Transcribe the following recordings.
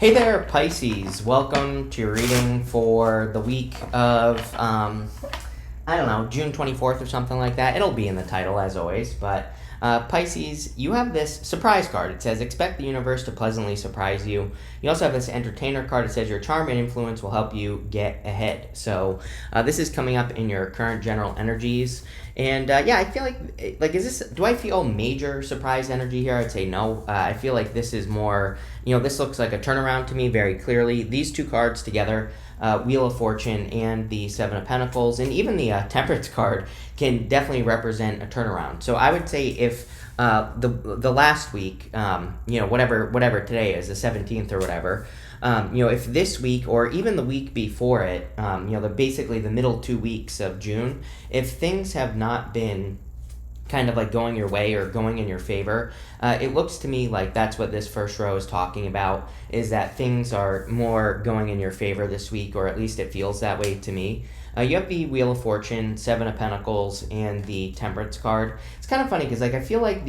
Hey there, Pisces. Welcome to your reading for the week of, I don't know, June 24th or something like that. It'll be in the title, as always. But Pisces, you have this surprise card. It says, expect the universe to pleasantly surprise you. You also have this entertainer card. It says, your charm and influence will help you get ahead. So this is coming up in your current general energies. And yeah, I feel like is this? Do I feel major surprise energy here? I'd say no. I feel like this is more. This looks like a turnaround to me very clearly. These two cards together, Wheel of Fortune and the Seven of Pentacles, and even the Temperance card can definitely represent a turnaround. So I would say if the last week, whatever today is, the 17th or whatever. If this week or even the week before it, basically the middle 2 weeks of June, if things have not been kind of like going your way or going in your favor, it looks to me like that's what this first row is talking about, is that things are more going in your favor this week, or at least it feels that way to me. You have the Wheel of Fortune, Seven of Pentacles, and the Temperance card. It's kind of funny because I feel like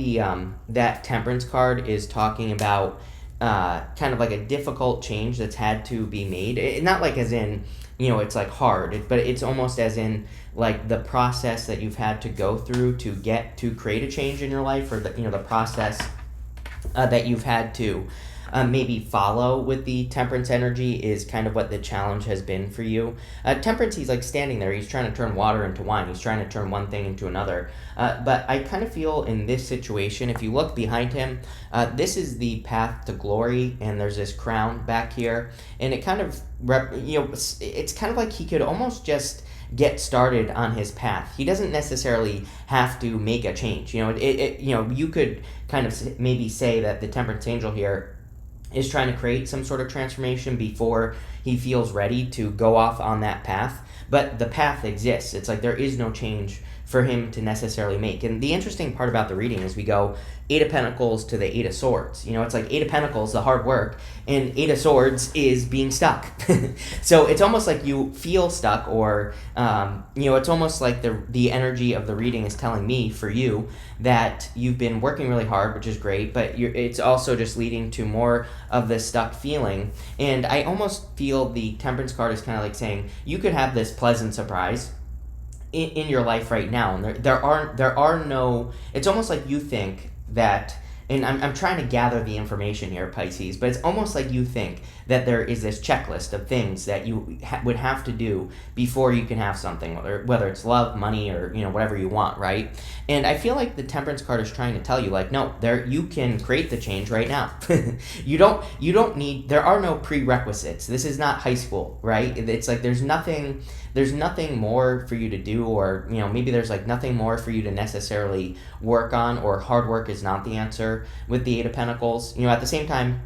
that Temperance card is talking about kind of like a difficult change that's had to be made. Not like as in, it's like hard, but it's almost as in like the process that you've had to go through to get to create a change in your life, or the process that you've had to maybe follow with the Temperance energy is kind of what the challenge has been for you. Temperance, he's like standing there, he's trying to turn water into wine, he's trying to turn one thing into another. But I kind of feel in this situation, if you look behind him, this is the path to glory, and there's this crown back here, and it kind of, it's kind of like he could almost just get started on his path. He doesn't necessarily have to make a change. You could kind of maybe say that the Temperance angel here is trying to create some sort of transformation before he feels ready to go off on that path. But the path exists. It's like there is no change for him to necessarily make. And the interesting part about the reading is we go Eight of Pentacles to the Eight of Swords. It's like Eight of Pentacles, the hard work, and Eight of Swords is being stuck. So it's almost like you feel stuck, or it's almost like the energy of the reading is telling me for you that you've been working really hard, which is great, but it's also just leading to more of this stuck feeling. And I almost feel the Temperance card is kind of like saying you could have this pleasant surprise in your life right now, and there are no. It's almost like you think that, and I'm trying to gather the information here, Pisces, but it's almost like you think that there is this checklist of things that you would have to do before you can have something, whether it's love, money, or whatever you want, right? And I feel like the Temperance card is trying to tell you, like, no, you can create the change right now. You don't need. There are no prerequisites. This is not high school, right? It's like there's nothing more for you to do, or maybe there's like nothing more for you to necessarily work on, or hard work is not the answer with the Eight of Pentacles. At the same time,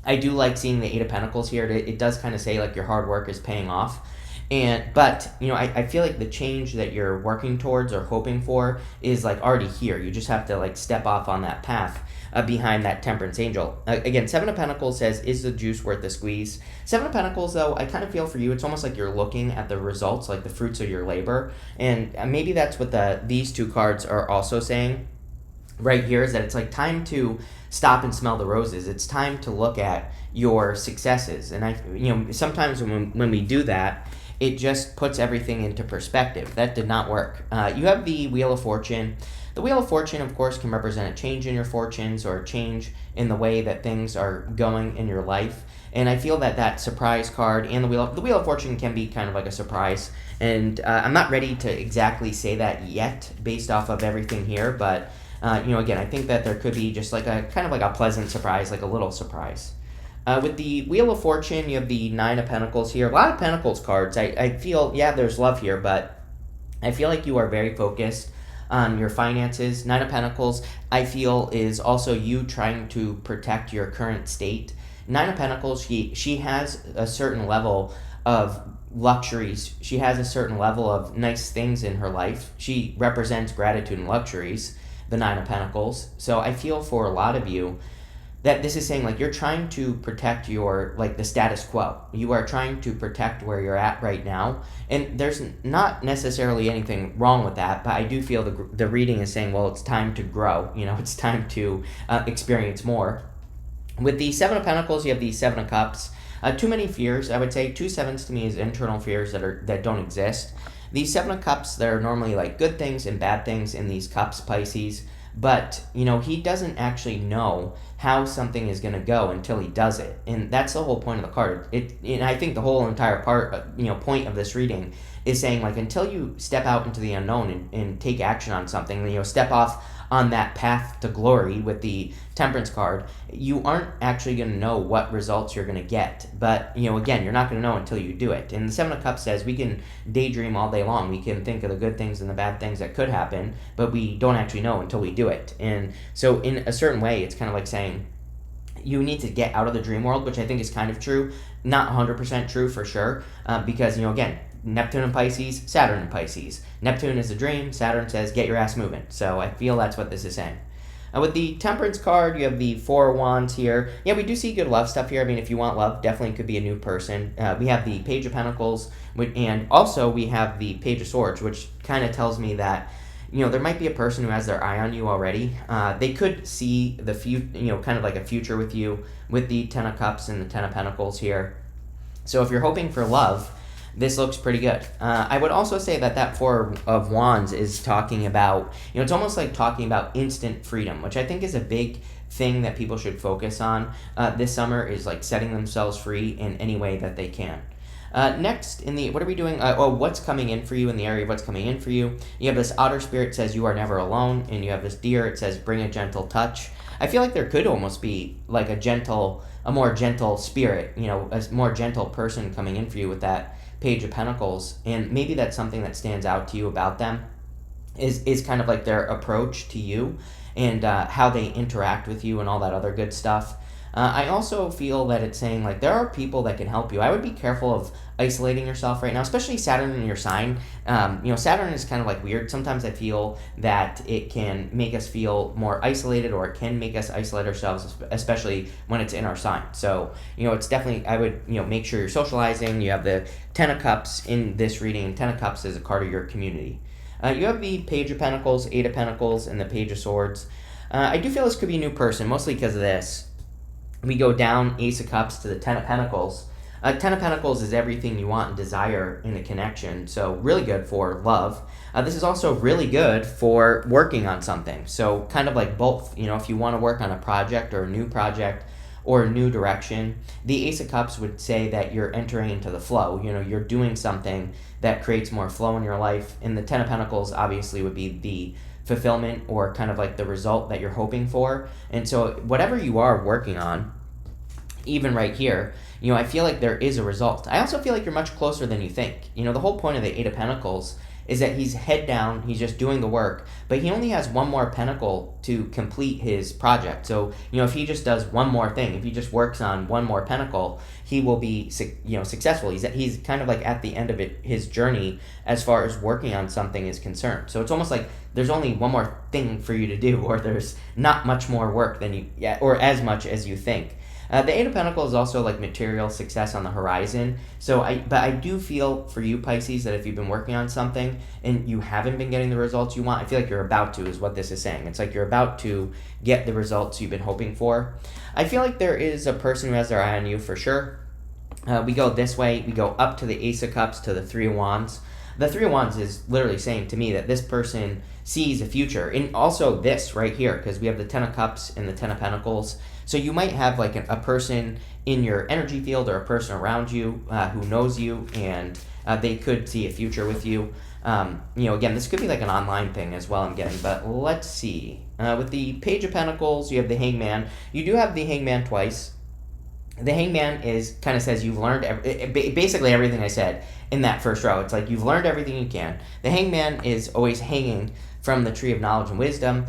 I do like seeing the Eight of Pentacles here. It does kind of say like your hard work is paying off. But I feel like the change that you're working towards or hoping for is like already here. You just have to like step off on that path behind that Temperance angel. Again, Seven of Pentacles says, is the juice worth the squeeze? Seven of Pentacles, though, I kind of feel for you, it's almost like you're looking at the results, like the fruits of your labor. And maybe that's what these two cards are also saying right here, is that it's like time to stop and smell the roses. It's time to look at your successes. And sometimes when we do that, it just puts everything into perspective. That did not work. You have the Wheel of Fortune. The Wheel of Fortune, of course, can represent a change in your fortunes, or a change in the way that things are going in your life. And I feel that surprise card and the Wheel of Fortune can be kind of like a surprise. And I'm not ready to exactly say that yet based off of everything here. But, again, I think that there could be just like a kind of like a pleasant surprise, like a little surprise. With the Wheel of Fortune, you have the Nine of Pentacles here. A lot of Pentacles cards. I feel, yeah, there's love here, but I feel like you are very focused on your finances. Nine of Pentacles, I feel, is also you trying to protect your current state. Nine of Pentacles, she has a certain level of luxuries. She has a certain level of nice things in her life. She represents gratitude and luxuries, the Nine of Pentacles. So I feel for a lot of you that this is saying like you're trying to protect your like the status quo. You are trying to protect where you're at right now, and there's not necessarily anything wrong with that. But I do feel the reading is saying, well, it's time to grow. It's time to experience more. With the Seven of Pentacles, you have the Seven of Cups. Too many fears, I would say. 2 sevens to me is internal fears that don't exist. The Seven of Cups, there are normally like good things and bad things in these cups, Pisces. But, he doesn't actually know how something is going to go until he does it. And that's the whole point of the card. And I think the whole entire point of this reading is saying, like, until you step out into the unknown and take action on something, step off on that path to glory with the Temperance card, you aren't actually going to know what results you're going to get. But, again, you're not going to know until you do it. And the Seven of Cups says we can daydream all day long. We can think of the good things and the bad things that could happen, but we don't actually know until we do it. And so in a certain way, it's kind of like saying you need to get out of the dream world, which I think is kind of true. Not 100% true for sure, because, again, Neptune in Pisces, Saturn in Pisces. Neptune is a dream. Saturn says, get your ass moving. So I feel that's what this is saying. With the Temperance card, you have the Four of Wands here. Yeah, we do see good love stuff here. I mean, if you want love, definitely could be a new person. We have the Page of Pentacles, and also we have the Page of Swords, which kind of tells me that, there might be a person who has their eye on you already. They could see the kind of like a future with you with the Ten of Cups and the Ten of Pentacles here. So if you're hoping for love, this looks pretty good. I would also say that Four of Wands is talking about, it's almost like talking about instant freedom, which I think is a big thing that people should focus on this summer, is like setting themselves free in any way that they can. Next, what are we doing? What's coming in for you, in the area of what's coming in for you. You have this Otter Spirit, says you are never alone, and you have this Deer, it says bring a gentle touch. I feel like there could almost be like a more gentle spirit, a more gentle person coming in for you with that Page of Pentacles, and maybe that's something that stands out to you about them, is kind of like their approach to you and how they interact with you and all that other good stuff. I also feel that it's saying, like, there are people that can help you. I would be careful of isolating yourself right now, especially Saturn in your sign. Saturn is kind of like weird. Sometimes I feel that it can make us feel more isolated, or it can make us isolate ourselves, especially when it's in our sign. So, it's definitely, I would, make sure you're socializing. You have the Ten of Cups in this reading, and Ten of Cups is a card of your community. You have the Page of Pentacles, Eight of Pentacles, and the Page of Swords. I do feel this could be a new person, mostly because of this. We go down Ace of Cups to the Ten of Pentacles. Ten of Pentacles is everything you want and desire in a connection, so really good for love. This is also really good for working on something, so kind of like both. If you want to work on a project or a new project or a new direction, the Ace of Cups would say that you're entering into the flow. You're doing something that creates more flow in your life, and the Ten of Pentacles obviously would be the fulfillment, or kind of like the result that you're hoping for. And so whatever you are working on, even right here, I feel like there is a result. I also feel like you're much closer than you think. The whole point of the Eight of Pentacles is that he's head down, he's just doing the work, but he only has one more pentacle to complete his project. So, if he just does one more thing, if he just works on one more pentacle, he will be, successful. He's kind of like at the end of his journey as far as working on something is concerned. So it's almost like there's only one more thing for you to do, or there's not much more work than or as much as you think. The Eight of Pentacles is also like material success on the horizon. But I do feel for you, Pisces, that if you've been working on something and you haven't been getting the results you want, I feel like you're about to, is what this is saying. It's like you're about to get the results you've been hoping for. I feel like there is a person who has their eye on you for sure. We go this way. We go up to the Ace of Cups to the Three of Wands. The Three of Wands is literally saying to me that this person sees a future. And also this right here, because we have the Ten of Cups and the Ten of Pentacles. So you might have like a person in your energy field, or a person around you who knows you, and they could see a future with you. Again, this could be like an online thing as well, I'm getting. But let's see. With the Page of Pentacles, you have the Hangman. You do have the Hangman twice. The Hangman kind of says you've learned basically everything I said in that first row. It's like you've learned everything you can. The Hangman is always hanging from the tree of knowledge and wisdom,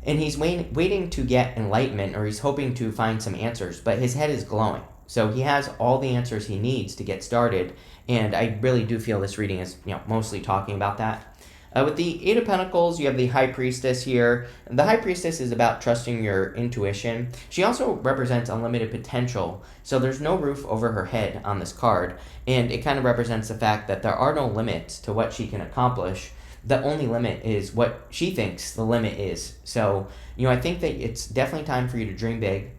and he's waiting to get enlightenment, or he's hoping to find some answers, but his head is glowing. So he has all the answers he needs to get started, and I really do feel this reading is mostly talking about that. With the Eight of Pentacles, you have the High Priestess here. The High Priestess is about trusting your intuition. She also represents unlimited potential, so there's no roof over her head on this card, and it kind of represents the fact that there are no limits to what she can accomplish. The only limit is what she thinks the limit is. So, I think that it's definitely time for you to dream big.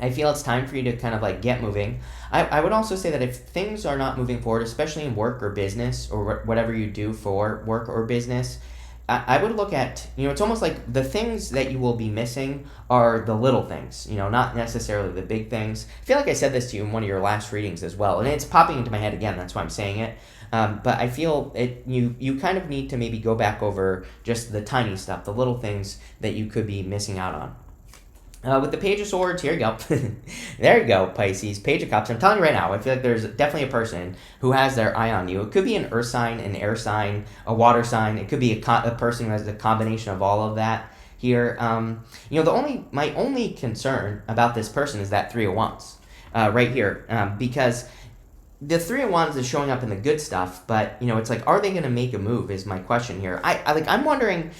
I feel it's time for you to kind of like get moving. I would also say that if things are not moving forward, especially in work or business or whatever you do for work or business, I would look at, it's almost like the things that you will be missing are the little things, not necessarily the big things. I feel like I said this to you in one of your last readings as well, and it's popping into my head again, that's why I'm saying it. But I feel you kind of need to maybe go back over just the tiny stuff, the little things that you could be missing out on. With the Page of Swords, here you go. There you go, Pisces. Page of Cups. I'm telling you right now, I feel like there's definitely a person who has their eye on you. It could be an earth sign, an air sign, a water sign. It could be a person who has a combination of all of that here. My only concern about this person is that Three of Wands right here, because the Three of Wands is showing up in the good stuff, but it's like, are they going to make a move? Is my question here. I'm wondering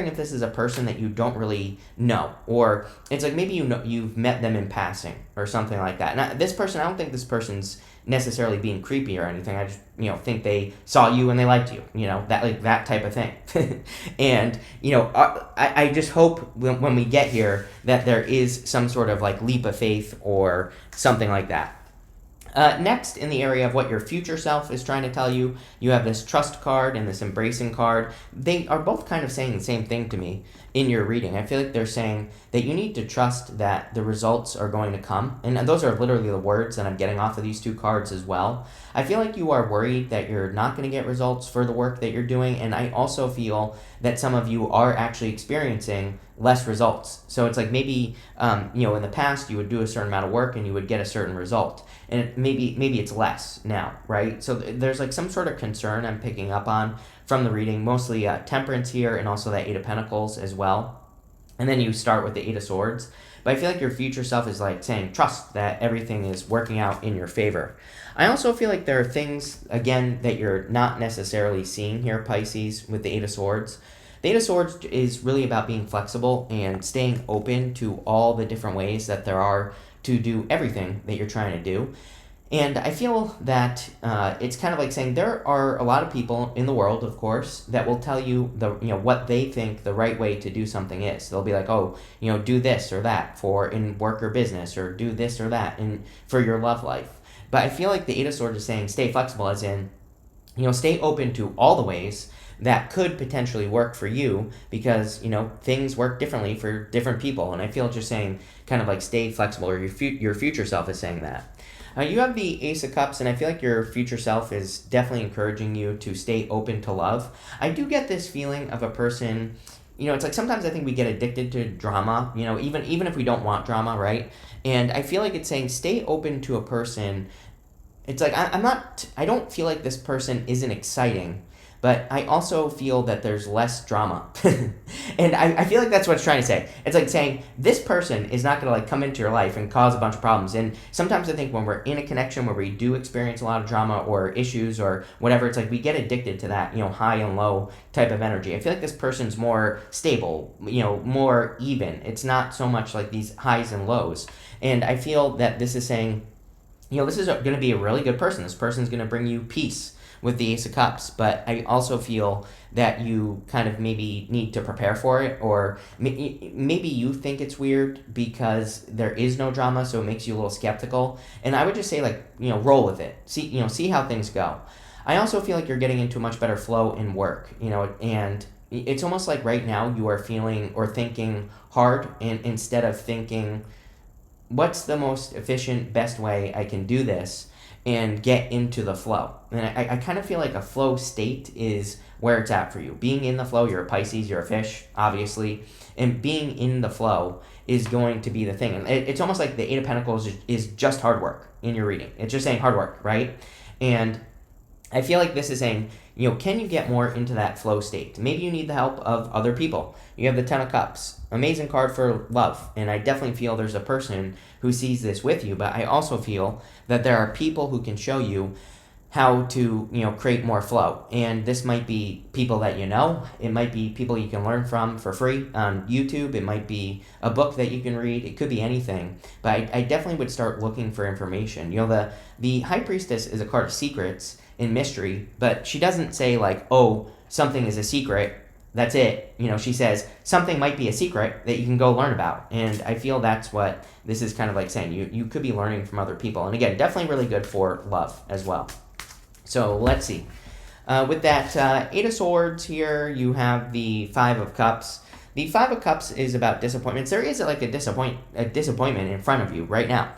if this is a person that you don't really know, or it's like maybe you've met them in passing or something like that. And this person, I don't think this person's necessarily being creepy or anything. I just think they saw you and they liked you. That type of thing. And I just hope when we get here that there is some sort of like leap of faith or something like that. Next, in the area of what your future self is trying to tell you, you have this trust card and this embracing card. They are both kind of saying the same thing to me in your reading. I feel like they're saying that you need to trust that the results are going to come. And those are literally the words that I'm getting off of these two cards as well. I feel like you are worried that you're not going to get results for the work that you're doing. And I also feel that some of you are actually experiencing less results. So it's like maybe, in the past you would do a certain amount of work and you would get a certain result. And maybe it's less now, right? So there's like some sort of concern I'm picking up on from the reading, mostly temperance here and also that Eight of Pentacles as well. And then you start with the Eight of Swords. But I feel like your future self is like saying, trust that everything is working out in your favor. I also feel like there are things, again, that you're not necessarily seeing here, Pisces, with the Eight of Swords. The Eight of Swords is really about being flexible and staying open to all the different ways that there are to do everything that you're trying to do. And I feel that it's kind of like saying there are a lot of people in the world, of course, that will tell you what they think the right way to do something is. They'll be like, oh, do this or that for in work or business, or do this or that for your love life. But I feel like the Eight of Swords is saying stay flexible, as in, stay open to all the ways that could potentially work for you, because things work differently for different people. And I feel just saying kind of like stay flexible, or your future self is saying that. You have the Ace of Cups, and I feel like your future self is definitely encouraging you to stay open to love. I do get this feeling of a person, it's like sometimes I think we get addicted to drama, even if we don't want drama, right? And I feel like it's saying stay open to a person. It's like I don't feel like this person isn't exciting, but I also feel that there's less drama. And I feel like that's what it's trying to say. It's like saying this person is not going to like come into your life and cause a bunch of problems. And sometimes I think when we're in a connection where we do experience a lot of drama or issues or whatever, it's like we get addicted to that, high and low type of energy. I feel like this person's more stable, more even. It's not so much like these highs and lows. And I feel that this is saying, this is going to be a really good person. This person's going to bring you peace with the Ace of Cups, but I also feel that you kind of maybe need to prepare for it, or maybe you think it's weird because there is no drama, so it makes you a little skeptical. And I would just say, like, roll with it. See how things go. I also feel like you're getting into a much better flow in work, and it's almost like right now you are feeling or thinking hard, and instead of thinking, what's the most efficient, best way I can do this and get into the flow. And I kind of feel like a flow state is where it's at for you. Being in the flow, you're a Pisces, you're a fish, obviously, and being in the flow is going to be the thing. And it's almost like the Eight of Pentacles is just hard work in your reading. It's just saying hard work, right? And I feel like this is saying, can you get more into that flow state? Maybe you need the help of other people. You have the Ten of Cups, amazing card for love. And I definitely feel there's a person who sees this with you, but I also feel that there are people who can show you how to, create more flow. And this might be people that it might be people you can learn from for free on YouTube, it might be a book that you can read, it could be anything. But I definitely would start looking for information. The High Priestess is a card of secrets and mystery, but she doesn't say like, oh, something is a secret, that's it. She says something might be a secret that you can go learn about. And I feel that's what this is kind of like saying. You could be learning from other people. And again, definitely really good for love as well. So let's see. With that Eight of Swords here, you have the Five of Cups. The Five of Cups is about disappointments. There is like a disappointment in front of you right now.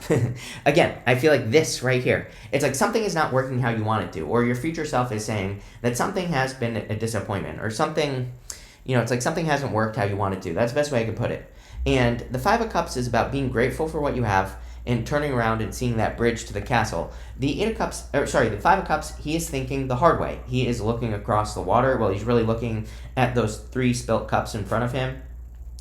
Again, I feel like this right here. It's like something is not working how you want it to, or your future self is saying that something has been a disappointment, or something, it's like something hasn't worked how you want it to. That's the best way I could put it. And the Five of Cups is about being grateful for what you have and turning around and seeing that bridge to the castle. The Five of Cups, he is thinking the hard way. He is looking across the water. Well, he's really looking at those 3 spilt cups in front of him.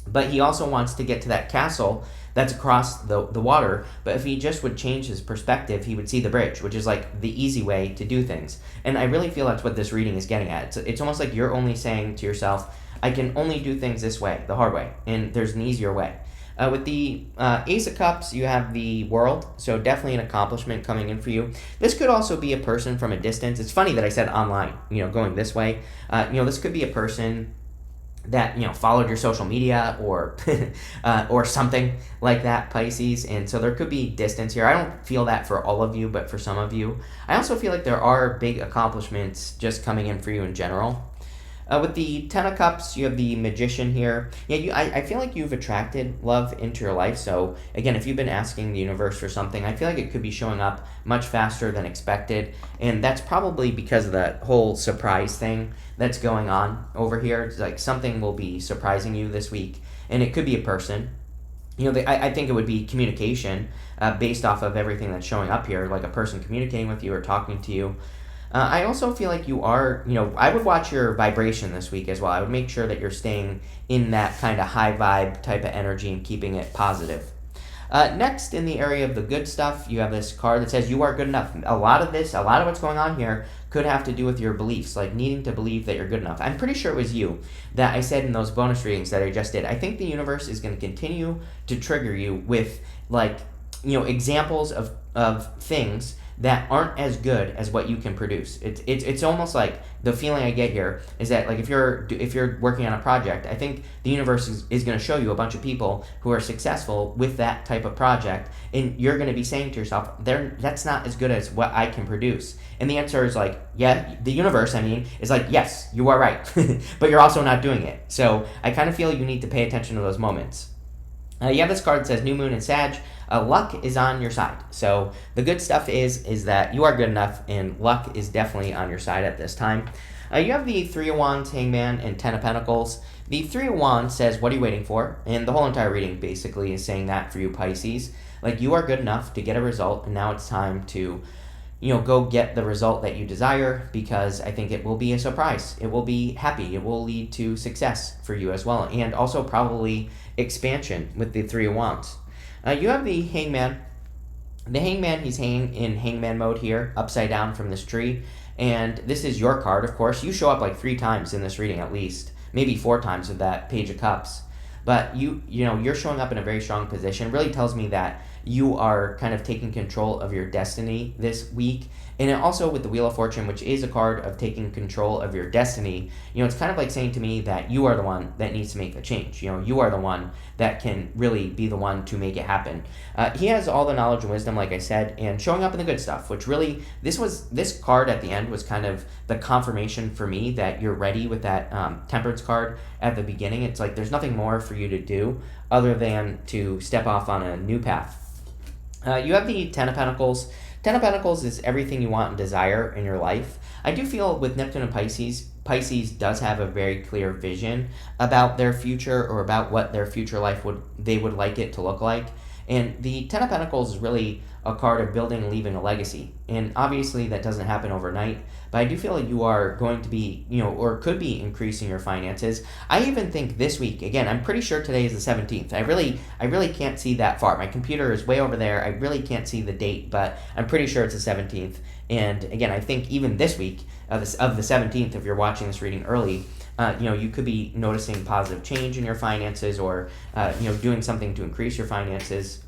But he also wants to get to that castle that's across the water. But if he just would change his perspective, he would see the bridge, which is like the easy way to do things. And I really feel that's what this reading is getting at. It's almost like you're only saying to yourself, I can only do things this way, the hard way, and there's an easier way. With the Ace of Cups, you have the World, so definitely an accomplishment coming in for you. This could also be a person from a distance. It's funny that I said online, going this way. This could be a person that, followed your social media or or something like that, Pisces. And so there could be distance here. I don't feel that for all of you, but for some of you. I also feel like there are big accomplishments just coming in for you in general. With the Ten of Cups, you have the Magician here. Yeah, I feel like you've attracted love into your life. So, again, if you've been asking the universe for something, I feel like it could be showing up much faster than expected. And that's probably because of the whole surprise thing that's going on over here. It's like something will be surprising you this week. And it could be a person. I think it would be communication based off of everything that's showing up here, like a person communicating with you or talking to you. I also feel like you are, I would watch your vibration this week as well. I would make sure that you're staying in that kind of high vibe type of energy and keeping it positive. Next, in the area of the good stuff, you have this card that says you are good enough. A lot of what's going on here could have to do with your beliefs, like needing to believe that you're good enough. I'm pretty sure it was you that I said in those bonus readings that I just did. I think the universe is going to continue to trigger you with, examples of things that aren't as good as what you can produce. It's almost like the feeling I get here is that, like, if you're working on a project, I think the universe is going to show you a bunch of people who are successful with that type of project, and you're going to be saying to yourself, that's not as good as what I can produce. And the answer is like, yeah, the universe, is like, yes, you are right, but you're also not doing it. So I kind of feel you need to pay attention to those moments. You have this card that says New Moon and Sag. Luck is on your side. So the good stuff is that you are good enough, and luck is definitely on your side at this time. You have the Three of Wands, Hangman, and Ten of Pentacles. The Three of Wands says, what are you waiting for? And the whole entire reading basically is saying that for you, Pisces. Like, you are good enough to get a result, and now it's time to, go get the result that you desire, because I think it will be a surprise. It will be happy. It will lead to success for you as well, and also probably expansion with the Three of Wands. You have the Hangman. The Hangman, he's hanging in Hangman mode here, upside down from this tree. And this is your card, of course. You show up like 3 times in this reading at least. Maybe 4 times with that Page of Cups. But you're showing up in a very strong position. It really tells me that you are kind of taking control of your destiny this week. And it also, with the Wheel of Fortune, which is a card of taking control of your destiny, it's kind of like saying to me that you are the one that needs to make the change. You are the one that can really be the one to make it happen. He has all the knowledge and wisdom, like I said, and showing up in the good stuff, which really, this card at the end was kind of the confirmation for me that you're ready with that Temperance card at the beginning. It's like there's nothing more for you to do other than to step off on a new path. You have the Ten of Pentacles. Ten of Pentacles is everything you want and desire in your life. I do feel with Neptune and Pisces does have a very clear vision about their future, or about what their future life would like it to look like. And the Ten of Pentacles is really a card of building and leaving a legacy. And obviously that doesn't happen overnight, but I do feel like you are going to be, or could be increasing your finances. I even think this week, again, I'm pretty sure today is the 17th. I really can't see that far. My computer is way over there. I really can't see the date, but I'm pretty sure it's the 17th. And again, I think even this week of the 17th, if you're watching this reading early, you could be noticing positive change in your finances, or doing something to increase your finances.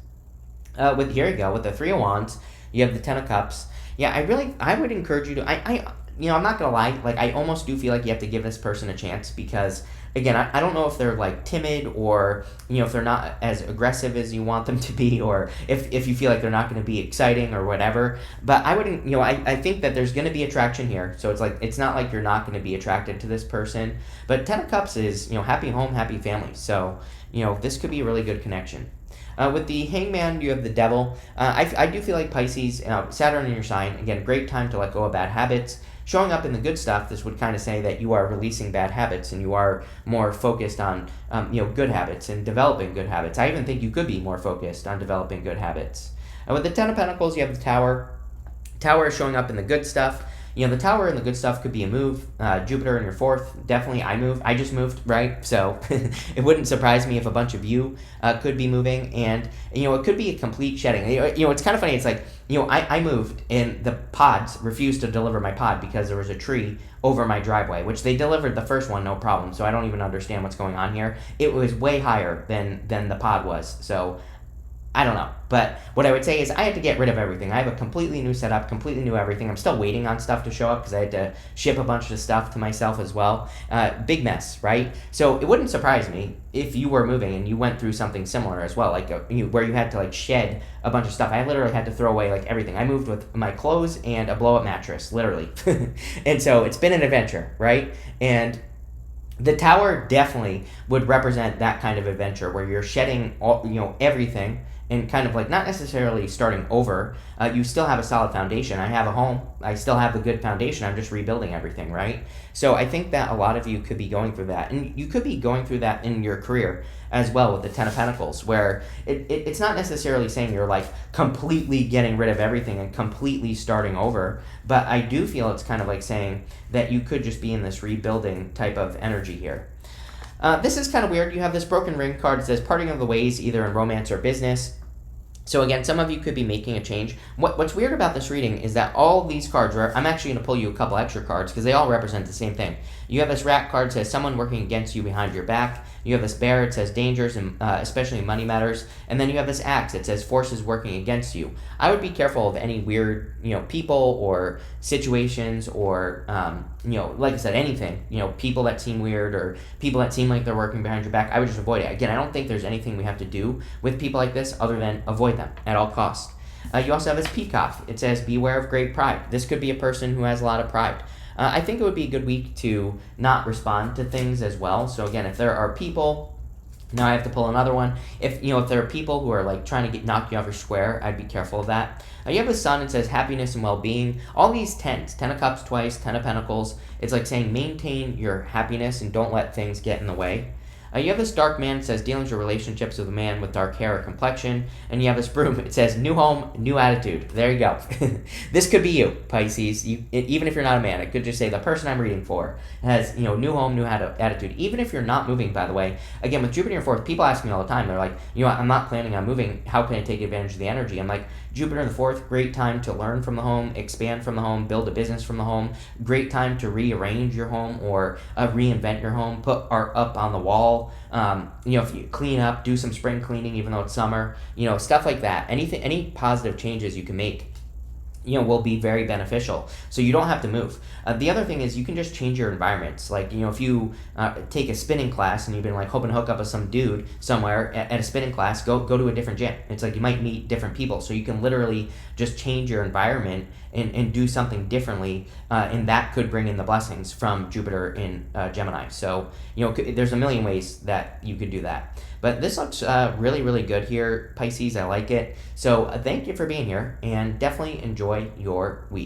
Here you go, with the Three of Wands, you have the Ten of Cups. Yeah, I would encourage you to, I'm not gonna lie, like, I almost do feel like you have to give this person a chance, because again, I don't know if they're like timid, or if they're not as aggressive as you want them to be, or if you feel like they're not going to be exciting or whatever. But I wouldn't, I think that there's going to be attraction here. So it's not like you're not going to be attracted to this person. But Ten of Cups is, happy home, happy family. So, this could be a really good connection. With the Hangman, you have the Devil. I do feel like Pisces, Saturn in your sign, again, great time to let go of bad habits. Showing up in the good stuff, this would kind of say that you are releasing bad habits and you are more focused on, good habits and developing good habits. I even think you could be more focused on developing good habits. With the Ten of Pentacles, you have the Tower. Tower is showing up in the good stuff. The Tower and the good stuff could be a move. Jupiter in your fourth, definitely I just moved, right? So it wouldn't surprise me if a bunch of you could be moving. And, it could be a complete shedding. It's kind of funny. It's like, I moved and the pods refused to deliver my pod because there was a tree over my driveway, which they delivered the first one, no problem. So I don't even understand what's going on here. It was way higher than the pod was. So I don't know. But what I would say is I had to get rid of everything. I have a completely new setup, completely new everything. I'm still waiting on stuff to show up because I had to ship a bunch of stuff to myself as well. Big mess, right? So it wouldn't surprise me if you were moving and you went through something similar as well, like where you had to like shed a bunch of stuff. I literally had to throw away like everything. I moved with my clothes and a blow-up mattress, literally. And so it's been an adventure, right? And the Tower definitely would represent that kind of adventure where you're shedding all, everything, and kind of like not necessarily starting over. You still have a solid foundation. I have a home. I still have the good foundation. I'm just rebuilding everything, right? So I think that a lot of you could be going through that. And you could be going through that in your career as well with the Ten of Pentacles, where it's not necessarily saying you're like completely getting rid of everything and completely starting over. But I do feel it's kind of like saying that you could just be in this rebuilding type of energy here. This is kind of weird. You have this broken ring card. It says parting of the ways, either in romance or business. So again, some of you could be making a change. What's weird about this reading is that all these cards, I'm actually going to pull you a couple extra cards because they all represent the same thing. You have this rat card that says someone working against you behind your back. You have this bear, it says dangers, and especially money matters. And then you have this axe, it says forces working against you. I would be careful of any weird, people or situations or, like I said, anything, people that seem weird or people that seem like they're working behind your back. I would just avoid it. Again, I don't think there's anything we have to do with people like this other than avoid them at all costs. You also have this peacock. It says beware of great pride. This could be a person who has a lot of pride. I think it would be a good week to not respond to things as well. So again, if there are people, now I have to pull another one. If there are people who are like trying to knock you off your square, I'd be careful of that. You have the sun. It says happiness and well-being. All these tens, Ten of Cups twice, Ten of Pentacles. It's like saying maintain your happiness and don't let things get in the way. You have this dark man. It says dealings or relationships with a man with dark hair or complexion. And you have this broom. It says new home, new attitude. There you go. This could be you, Pisces. Even if you're not a man, it could just say the person I'm reading for has new home, new attitude. Even if you're not moving, by the way. Again, with Jupiter in your fourth, people ask me all the time. They're like, I'm not planning on moving. How can I take advantage of the energy? I'm like, Jupiter in the fourth, great time to learn from the home, expand from the home, build a business from the home. Great time to rearrange your home or reinvent your home. Put art up on the wall. If you clean up, do some spring cleaning, even though it's summer, stuff like that. Any positive changes you can make, will be very beneficial. So you don't have to move. The other thing is you can just change your environments. Like, if you take a spinning class and you've been like hoping to hook up with some dude somewhere at a spinning class, go to a different gym. It's like you might meet different people. So you can literally just change your environment and do something differently. And that could bring in the blessings from Jupiter in Gemini. So, there's a million ways that you could do that. But this looks really, really good here, Pisces. I like it. So thank you for being here and definitely enjoy your week.